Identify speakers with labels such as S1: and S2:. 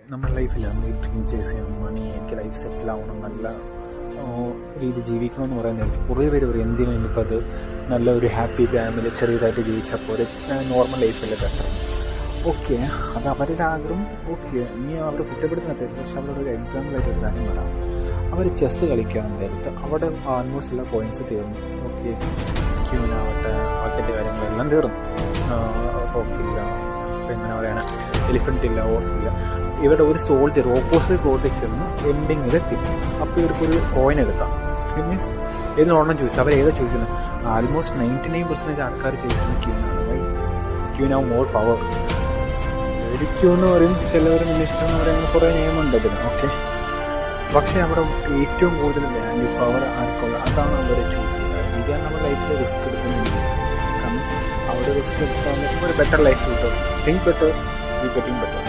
S1: നമ്മുടെ ലൈഫിൽ നമ്മൾ ഡ്രീം ചേസ് ചെയ്യണം, മണി, എനിക്ക് ലൈഫ് സെറ്റിൽ ആവണം, നല്ല രീതി ജീവിക്കണമെന്ന് പറയാൻ നേരത്തെ കുറേ പേര് പറയും എന്തിനും എനിക്കത് നല്ല ഒരു ഹാപ്പി ഫാമിലി ചെറിയതായിട്ട് ജീവിച്ചാൽ പോലെ നോർമൽ ലൈഫിൽ ബെറ്റർ. ഓക്കെ, അത് അവരുടെ ആഗ്രഹം. ഓക്കെ, നീ അവരെ കുറ്റപ്പെടുത്തുന്ന തെറ്റ്. പക്ഷെ അവരുടെ ഒരു എക്സാമ്പിളായിട്ട് ഒരു കാര്യം പറയാം. അവർ ചെസ്സ് കളിക്കാൻ നേരത്ത് അവിടെ ആൾമോസ്റ്റ് എല്ലാ കോയിൻസ് തീർന്നു. ഓക്കെ, ക്യൂനാവട്ടെ ബാക്കിയത്തെ കാര്യങ്ങളെല്ലാം തീർന്നു. റോക്കില്ല, ഇപ്പം എങ്ങനെ പറയുകയാണ്, എലിഫൻ്റ് ഇല്ല, ഹോഴ്സ് ഇല്ല. ഇവിടെ ഒരു സോൾജർ ഓപ്പോസിറ്റ് ബോർഡിൽ ചെന്ന് എൻഡിങ്ങിലെത്തി. അപ്പോൾ ഇവർക്കൊരു കോയിൻ എടുക്കാം. മീൻസ് ഏതിനോടണം ചോദിച്ചു, അവർ ഏതാ ചോദിച്ചത്? ആൾമോസ്റ്റ് 99% ആൾക്കാർ ചോദിച്ചത് ക്യൂനാണ്. ക്യൂനാവും മോർ പവർ. ക്യൂ എന്ന് പറയും, ചിലവർ മിനിസ്റ്റർ എന്ന് പറയുന്ന കുറേ നിയമമുണ്ട് അതിന്. ഓക്കെ, പക്ഷേ അവിടെ ഏറ്റവും കൂടുതൽ വാല്യൂ പവർ ആർക്കുള്ള അതാണ് അവർ ചൂസ് ചെയ്യുന്നത്. ഇതാണ് നമ്മുടെ ലൈഫിൽ റിസ്ക് എടുക്കുന്നില്ല. കാരണം അവിടെ റിസ്ക് എടുക്കാൻ ഒരു ബെറ്റർ ലൈഫ് കിട്ടും. Think better, you getting better.